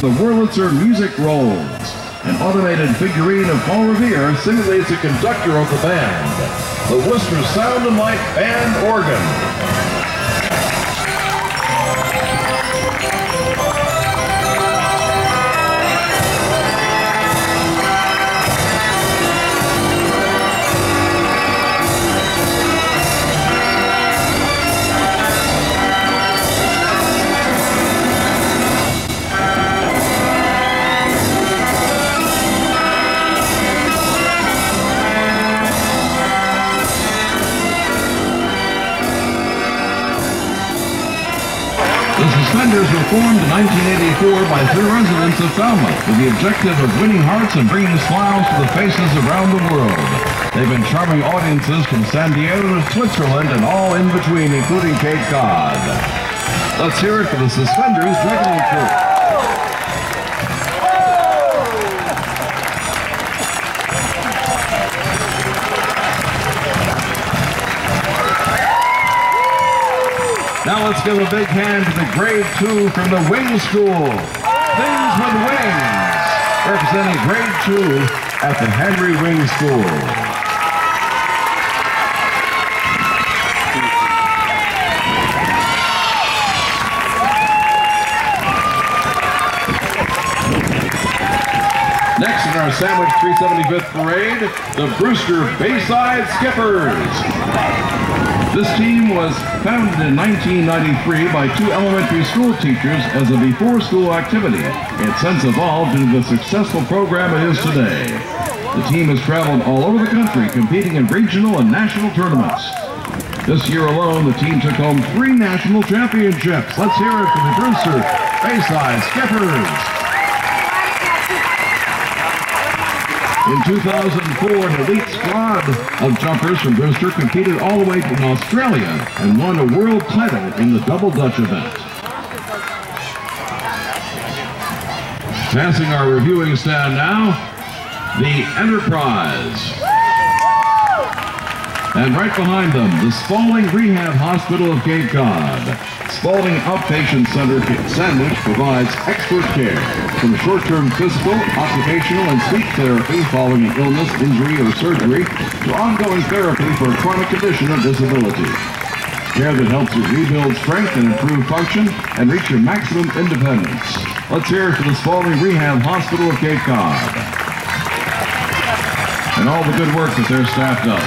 The Wurlitzer Music Rolls. An automated figurine of Paul Revere simulates the conductor of the band. The Worcester Sound and Light Band Organ. The Suspenders were formed in 1984 by 3 residents of Falmouth with the objective of winning hearts and bringing smiles to the faces around the world. They've been charming audiences from San Diego to Switzerland and all in between, including Cape Cod. Let's hear it for the Suspenders Juggling Troupe. Now let's give a big hand to the grade 2 from the Wing School. Things with Wings, representing grade 2 at the Henry Wing School. Next in our Sandwich 375th Parade, the Brewster Bayside Skippers. This team was founded in 1993 by 2 elementary school teachers as a before-school activity. It's since evolved into the successful program it is today. The team has traveled all over the country, competing in regional and national tournaments. This year alone, the team took home 3 national championships. Let's hear it for the Brewster Bayside Skippers. In 2004, an elite squad of jumpers from Brewster competed all the way from Australia and won a world title in the Double Dutch event. Passing our reviewing stand now, the Enterprise. And right behind them, the Spalding Rehab Hospital of Cape Cod. Spalding Outpatient Center Sandwich provides expert care from short-term physical, occupational, and speech therapy following an illness, injury, or surgery to ongoing therapy for a chronic condition or disability. Care that helps you rebuild strength and improve function and reach your maximum independence. Let's hear it for the Spalding Rehab Hospital of Cape Cod and all the good work that their staff does.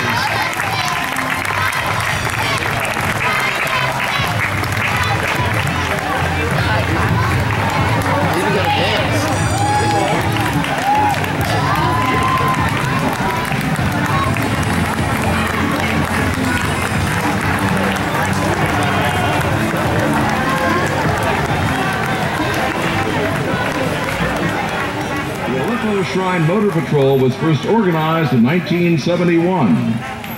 The Aleppo Shrine Motor Patrol was first organized in 1971.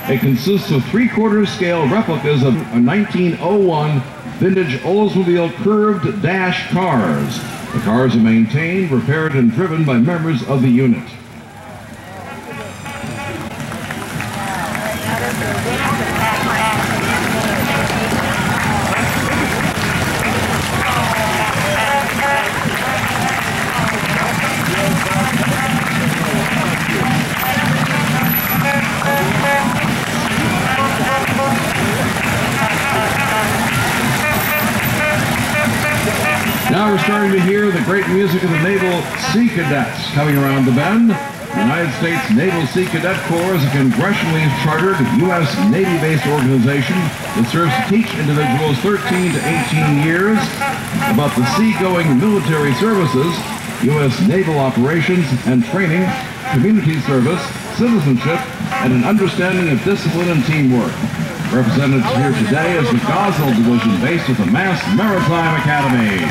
It consists of 3/4 scale replicas of 1901 vintage Oldsmobile curved dash cars. The cars are maintained, repaired, and driven by members of the unit. Now we're starting to hear the great music of the Naval Sea Cadets coming around the bend. The United States Naval Sea Cadet Corps is a congressionally chartered U.S. Navy-based organization that serves to teach individuals 13 to 18 years about the seagoing military services, U.S. naval operations and training, community service, citizenship, and an understanding of discipline and teamwork. Represented here today is the Gosnell Division based at the Mass Maritime Academy.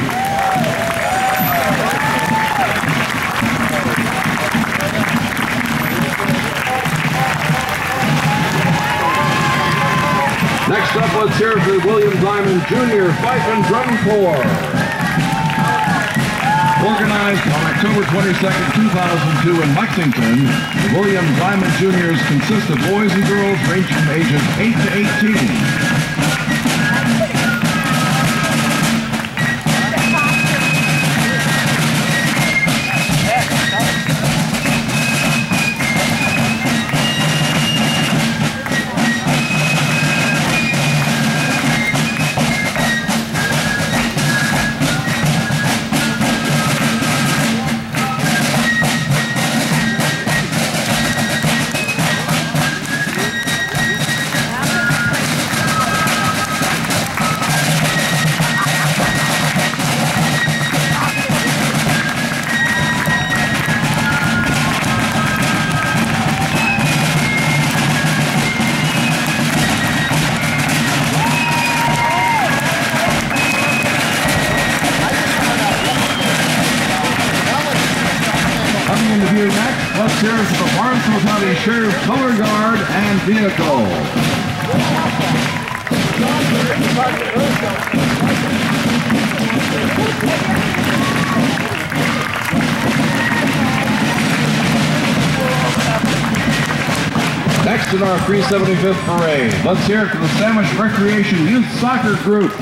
Next up, let's hear it for the William Diamond Jr. Fife and Drum Corps. Organized on October 22nd, 2002 in Lexington, the William Diamond Juniors consist of boys and girls ranging from ages 8 to 18. Let's hear it for the Barnstable County Sheriff's Color Guard and Vehicle. Next in our 375th parade, let's hear it for the Sandwich Recreation Youth Soccer Group.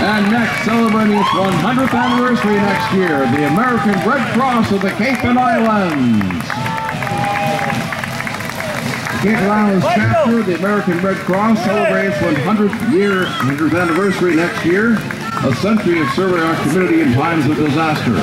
And next, celebrating its 100th anniversary next year, the American Red Cross of the Cape and Islands. The Cape and Islands chapter of the American Red Cross celebrates 100th anniversary next year, a century of serving our community in times of disaster.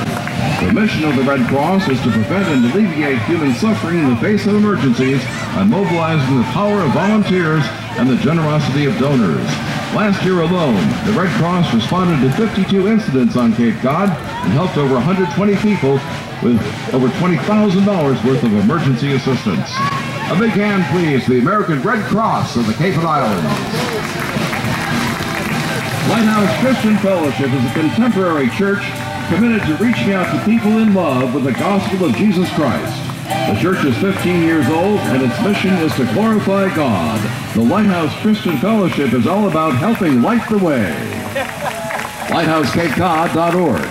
The mission of the Red Cross is to prevent and alleviate human suffering in the face of emergencies by mobilizing the power of volunteers and the generosity of donors. Last year alone, the Red Cross responded to 52 incidents on Cape Cod and helped over 120 people with over $20,000 worth of emergency assistance. A big hand, please, to the American Red Cross of the Cape and Islands. Lighthouse Christian Fellowship is a contemporary church committed to reaching out to people in love with the gospel of Jesus Christ. The church is 15 years old, and its mission is to glorify God. The Lighthouse Christian Fellowship is all about helping light the way. LighthouseCapeCod.org.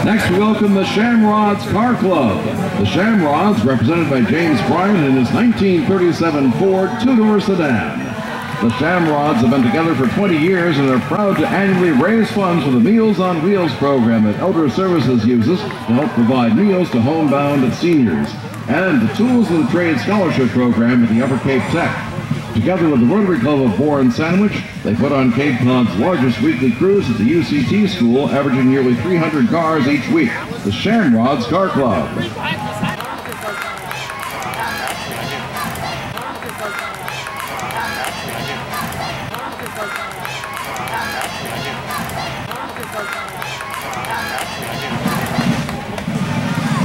Next, we welcome the Shamrods Car Club. The Shamrods, represented by James Bryan in his 1937 Ford two-door sedan. The Shamrods have been together for 20 years and are proud to annually raise funds for the Meals on Wheels program that Elder Services uses to help provide meals to homebound seniors, and the Tools of the Trade Scholarship program at the Upper Cape Tech. Together with the Rotary Club of Bourne Sandwich, they put on Cape Cod's largest weekly cruise at the UCT school, averaging nearly 300 cars each week. The Shamrods Car Club.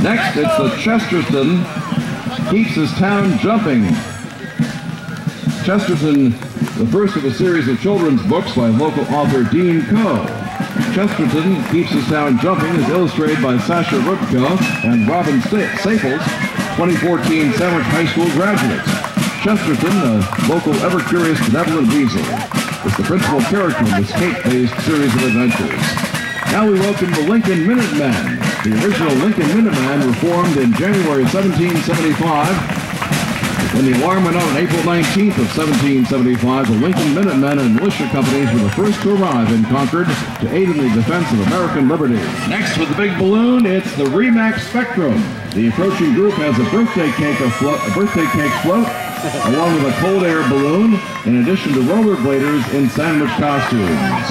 Next, it's the Chesterton Keeps His Town Jumping. Chesterton, the first of a series of children's books by local author Dean Coe. Chesterton Keeps His Town Jumping is illustrated by Sasha Rutko and Robin Staples, 2014 Sandwich High School graduates. Chesterton, a local ever-curious benevolent weasel, is the principal character in this Cape-based series of adventures. Now we welcome the Lincoln Minutemen. The original Lincoln Minutemen were formed in January 1775. When the alarm went out on April 19th of 1775, the Lincoln Minutemen and militia companies were the first to arrive in Concord to aid in the defense of American liberty. Next, with the big balloon, it's the Remax Spectrum. The approaching group has a birthday cake float, along with a cold air balloon, in addition to rollerbladers in sandwich costumes.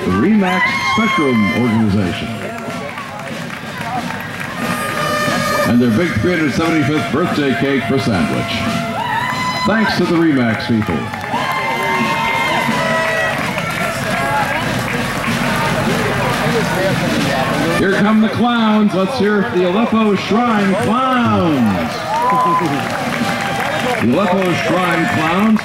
The Remax Spectrum organization. And their big 375th birthday cake for Sandwich. Thanks to the Remax people. Here come the clowns. Let's hear it for the Aleppo Shrine Clowns. The Aleppo Shrine Clowns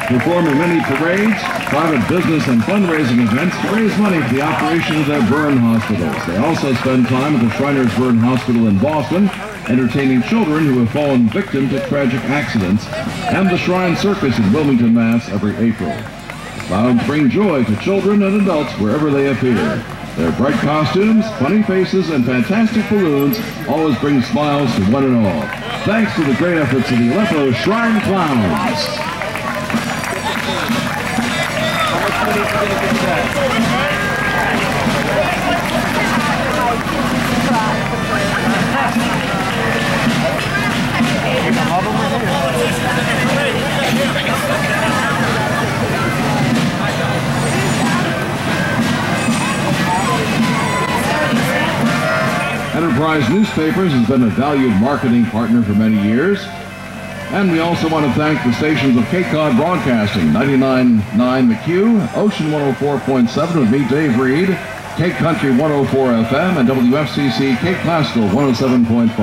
perform in many parades, private business and fundraising events to raise money for the operation of their burn hospitals. They also spend time at the Shriners Burn Hospital in Boston, entertaining children who have fallen victim to tragic accidents, and the Shrine Circus in Wilmington, Mass. Every April. The clowns bring joy to children and adults wherever they appear. Their bright costumes, funny faces, and fantastic balloons always bring smiles to one and all. Thanks to the great efforts of the Aleppo Shrine Clowns. Enterprise Newspapers has been a valued marketing partner for many years. And we also want to thank the stations of Cape Cod Broadcasting, 99.9 McHugh, Ocean 104.7 with me, Dave Reed, Cape Country 104 FM, and WFCC Cape Classical 107.5.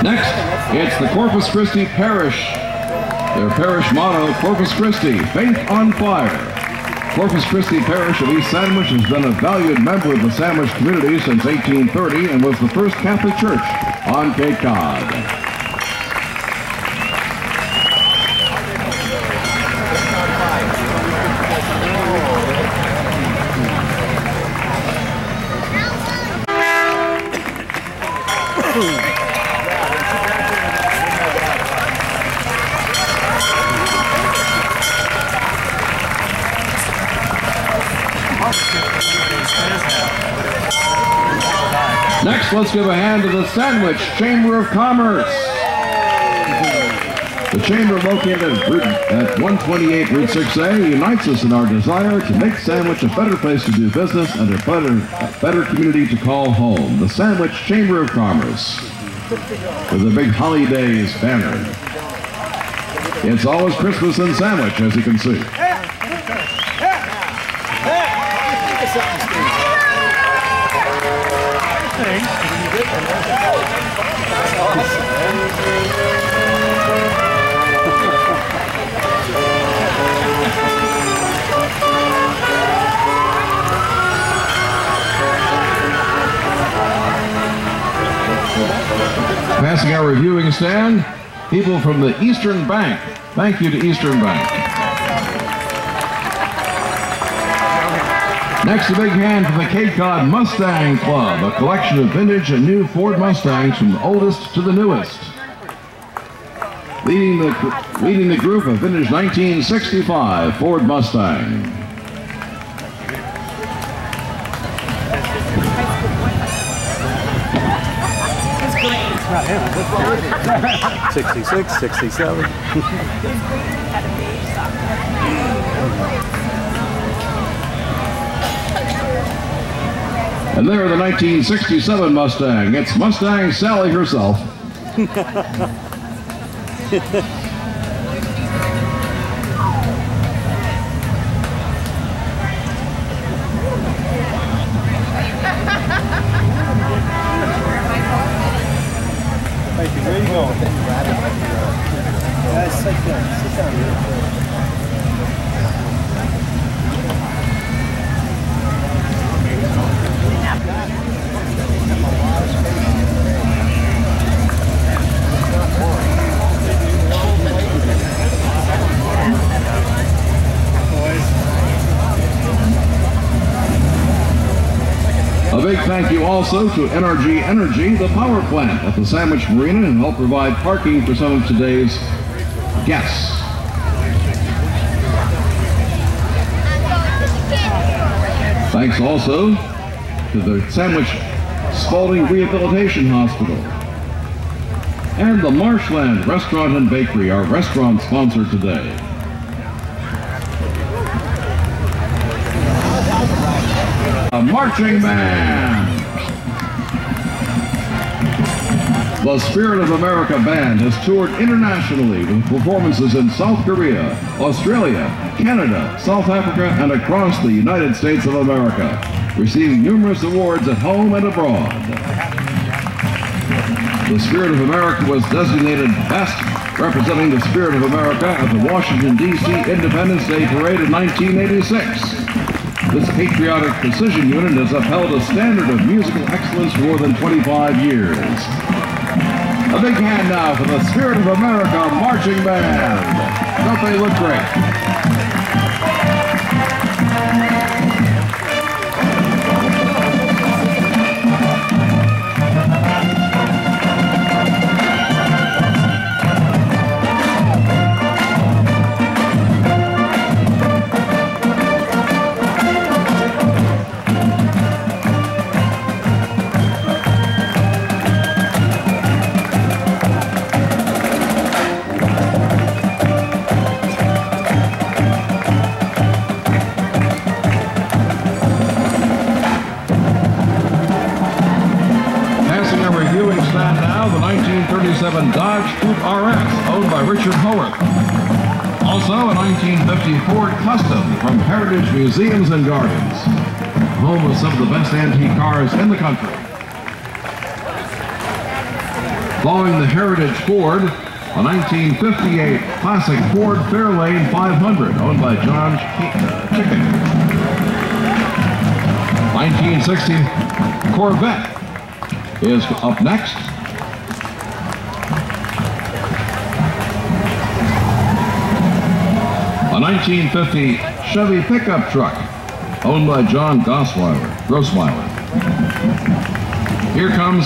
Next, it's the Corpus Christi Parish. Their parish motto, Corpus Christi, Faith on Fire. Corpus Christi Parish of East Sandwich has been a valued member of the Sandwich community since 1830 and was the first Catholic church on Cape Cod. Next, let's give a hand to the Sandwich Chamber of Commerce. The Chamber, located at 128 Route 6A, unites us in our desire to make Sandwich a better place to do business and a better community to call home. The Sandwich Chamber of Commerce, with the big holidays banner. It's always Christmas in Sandwich, as you can see. Passing our reviewing stand, people from the Eastern Bank. Thank you to Eastern Bank. Next, a big hand for the Cape Cod Mustang Club, a collection of vintage and new Ford Mustangs from the oldest to the newest. Leading the group, a vintage 1965 Ford Mustang. Not him. 66, 67. And there, the 1967 Mustang. It's Mustang Sally herself. Where you going? Guys, sit down. Sit down. A big thank you also to NRG Energy, the power plant at the Sandwich Marina, and help provide parking for some of today's guests. Thanks also to the Sandwich Spalding Rehabilitation Hospital and the Marshland Restaurant and Bakery, our restaurant sponsor today. A marching band. The Spirit of America Band has toured internationally with performances in South Korea, Australia, Canada, South Africa, and across the United States of America, receiving numerous awards at home and abroad. The Spirit of America was designated Best Representing the Spirit of America at the Washington, D.C. Independence Day Parade in 1986. This patriotic precision unit has upheld a standard of musical excellence for more than 25 years. A big hand now for the Spirit of America Marching Band. Don't they look great? 1947 Dodge Coupe RS, owned by Richard Howarth. Also a 1950 Ford Custom from Heritage Museums and Gardens, home of some of the best antique cars in the country. Following the Heritage Ford, a 1958 classic Ford Fairlane 500, owned by John Chicken. 1960 Corvette is up next. A 1950 Chevy pickup truck, owned by John Grossweiler. Here comes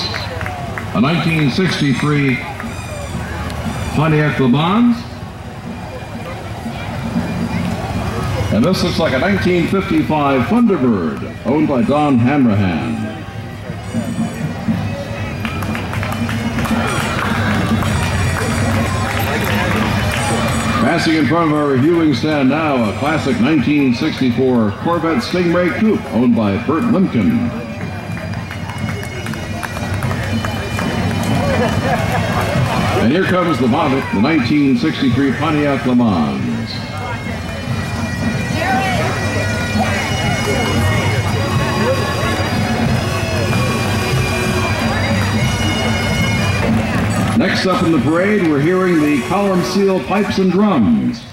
a 1963 Pontiac Le Mans. And this looks like a 1955 Thunderbird, owned by Don Hanrahan. Passing in front of our reviewing stand now, a classic 1964 Corvette Stingray Coupe, owned by Burt Limkin. And here comes the 1963 Pontiac Le Mans. Next up in the parade, we're hearing the Column Seal Pipes and Drums.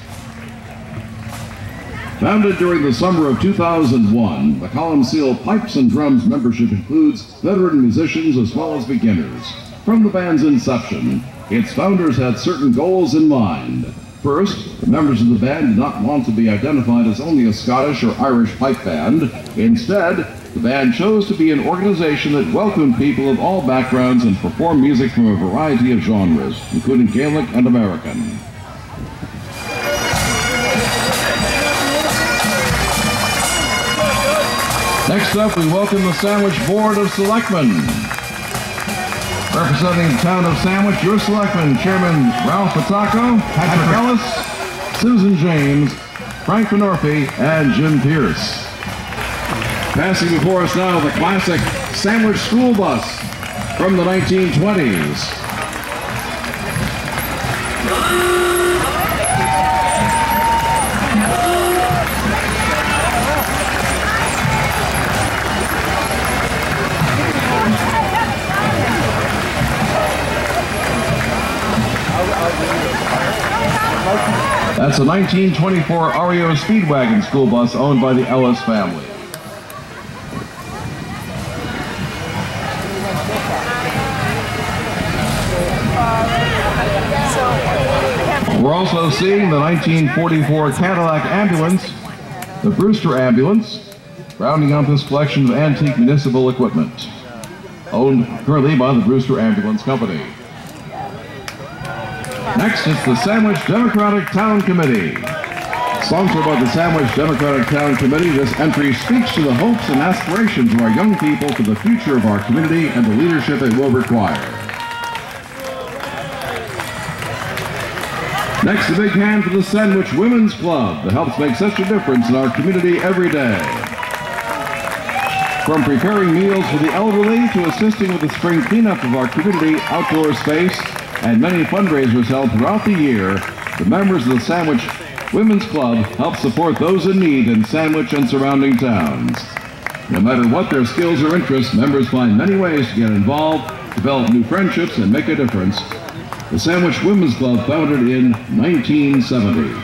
Founded during the summer of 2001, the Column Seal Pipes and Drums membership includes veteran musicians as well as beginners. From the band's inception, its founders had certain goals in mind. First, the members of the band did not want to be identified as only a Scottish or Irish pipe band. Instead, the band chose to be an organization that welcomed people of all backgrounds and performed music from a variety of genres, including Gaelic and American. Next up, we welcome the Sandwich Board of Selectmen. Representing the town of Sandwich, your selectmen, Chairman Ralph Pataco, Patrick Ellis, Susan James, Frank Benorfi, and Jim Pierce. Passing before us now, the classic Sandwich School Bus from the 1920s. That's a 1924 REO Speedwagon school bus owned by the Ellis family. We're also seeing the 1944 Cadillac ambulance, the Brewster ambulance, rounding up this collection of antique municipal equipment, owned currently by the Brewster Ambulance Company. Next, it's the Sandwich Democratic Town Committee. Sponsored by the Sandwich Democratic Town Committee, this entry speaks to the hopes and aspirations of our young people for the future of our community and the leadership it will require. Next, a big hand for the Sandwich Women's Club that helps make such a difference in our community every day. From preparing meals for the elderly to assisting with the spring cleanup of our community outdoor space and many fundraisers held throughout the year, the members of the Sandwich Women's Club help support those in need in Sandwich and surrounding towns. No matter what their skills or interests, members find many ways to get involved, develop new friendships, and make a difference. The Sandwich Women's Club, founded in 1970.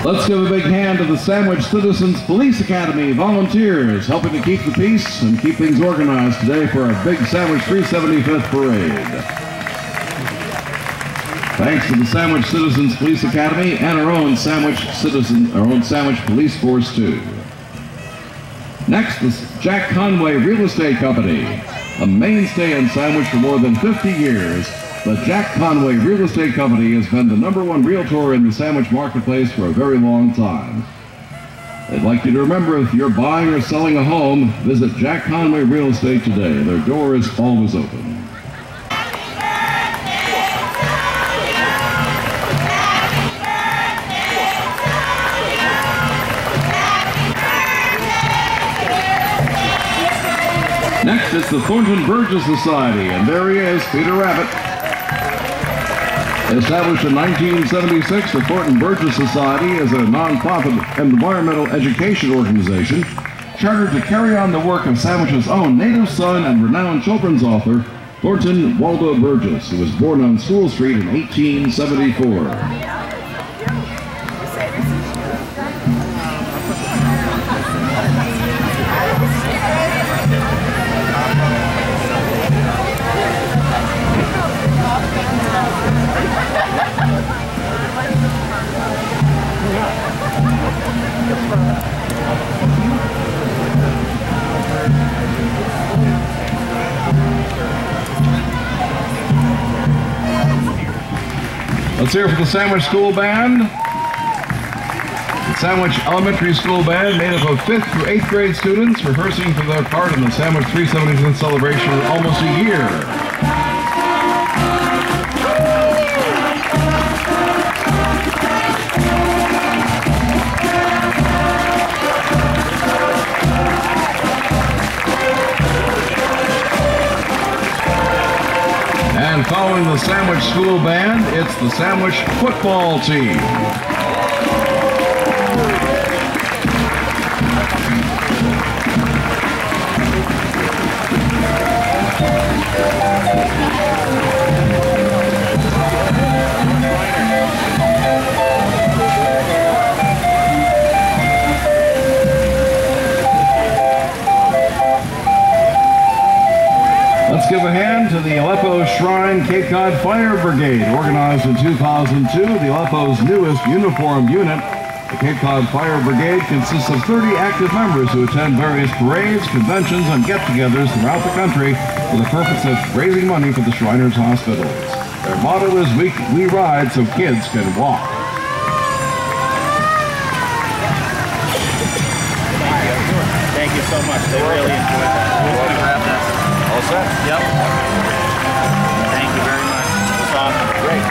Let's give a big hand to the Sandwich Citizens Police Academy volunteers helping to keep the peace and keep things organized today for our big Sandwich 375th parade. Thanks to the Sandwich Citizens Police Academy and our own Sandwich Police Force too. Next, the Jack Conway Real Estate Company, a mainstay in Sandwich for more than 50 years. The Jack Conway Real Estate Company has been the #1 realtor in the Sandwich marketplace for a very long time. I'd like you to remember, if you're buying or selling a home, visit Jack Conway Real Estate today. Their door is always open. Next, it's the Thornton Burgess Society, and there he is, Peter Rabbit. Established in 1976, the Thornton Burgess Society is a non-profit environmental education organization chartered to carry on the work of Sandwich's own native son and renowned children's author, Thornton Waldo Burgess, who was born on School Street in 1874. Let's hear it for the Sandwich School Band. The Sandwich Elementary School Band, made up of 5th through 8th grade students, rehearsing for their part in the Sandwich 375th celebration for almost a year. And following the Sandwich School Band, it's the Sandwich football team. Let's give a hand to the Aleppo Shrine Cape Cod Fire Brigade. Organized in 2002, the Aleppo's newest uniformed unit. The Cape Cod Fire Brigade consists of 30 active members who attend various parades, conventions, and get-togethers throughout the country for the purpose of raising money for the Shriners Hospitals. Their motto is, we ride so kids can walk. Thank you so much. They really enjoyed that. All set? Yep. Thank you very much. It was awesome. Great.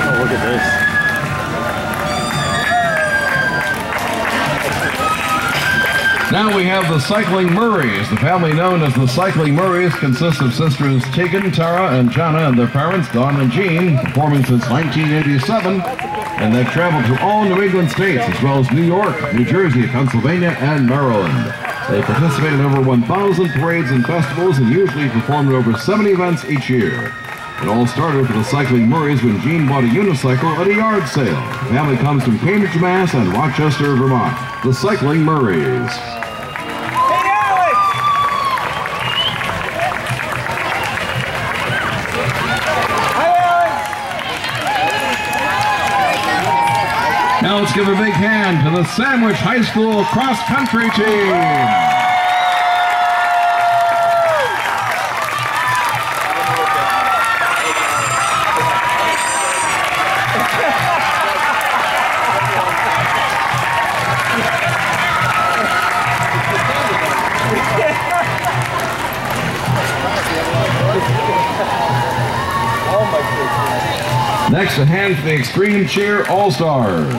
Oh, look at this. Now we have the Cycling Murrays. The family known as the Cycling Murrays consists of sisters Tegan, Tara, and Jana, and their parents, Don and Jean, performing since 1987. And they've traveled to all New England states, as well as New York, New Jersey, Pennsylvania, and Maryland. They participate in over 1,000 parades and festivals and usually perform at over 70 events each year. It all started for the Cycling Murrays when Jean bought a unicycle at a yard sale. The family comes from Cambridge, Mass. and Rochester, Vermont. The Cycling Murrays. Now let's give a big hand to the Sandwich High School cross-country team. Next, a hand for the Extreme Cheer All-Stars.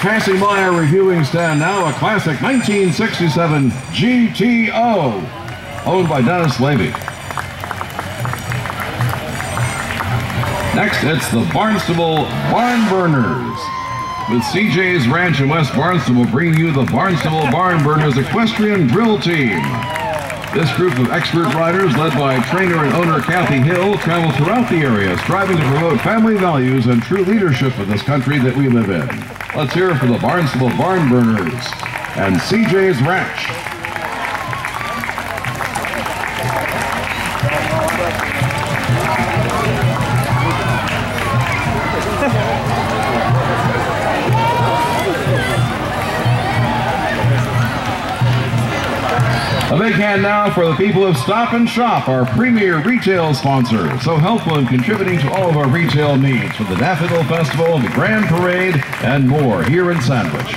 Passing by our reviewing stand now, a classic 1967 GTO, owned by Dennis Levy. Next, it's the Barnstable Barn Burners. With CJ's Ranch in West Barnstable bringing you the Barnstable Barn Burners Equestrian Drill Team. This group of expert riders, led by trainer and owner Kathy Hill, travel throughout the area, striving to promote family values and true leadership in this country that we live in. Let's hear it for the Barnstable Barn Burners and CJ's Ranch. A big hand now for the people of Stop and Shop, our premier retail sponsor, so helpful in contributing to all of our retail needs for the Daffodil Festival, the Grand Parade, and more here in Sandwich.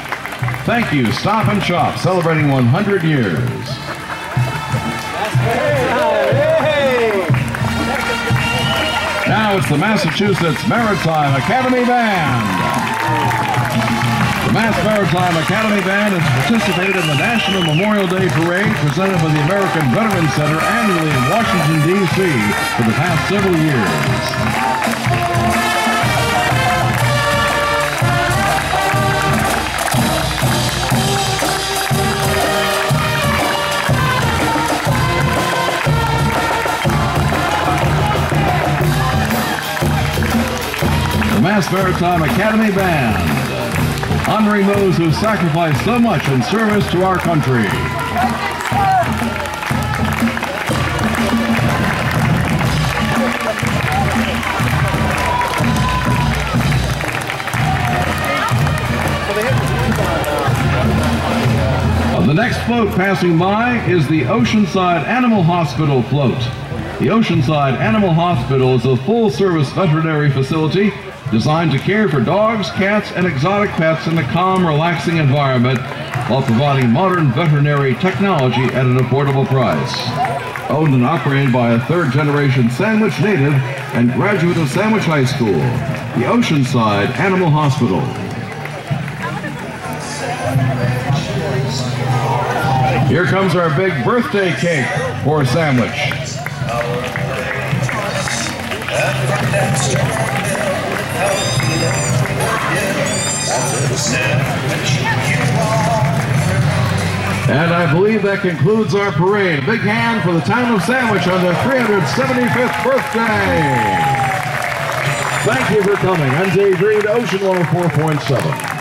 Thank you, Stop and Shop, celebrating 100 years. Now it's the Massachusetts Maritime Academy Band. The Mass Maritime Academy Band has participated in the National Memorial Day Parade presented by the American Veterans Center annually in Washington, D.C. for the past several years. The Mass Maritime Academy Band, honoring those who sacrificed so much in service to our country. The next float passing by is the Oceanside Animal Hospital float. The Oceanside Animal Hospital is a full-service veterinary facility designed to care for dogs, cats, and exotic pets in a calm, relaxing environment while providing modern veterinary technology at an affordable price. Owned and operated by a third-generation Sandwich native and graduate of Sandwich High School, the Oceanside Animal Hospital. Here comes our big birthday cake for Sandwich. And I believe that concludes our parade. A big hand for the town of Sandwich on their 375th birthday. Thank you for coming. I'm Dave Reed, Ocean 104.7.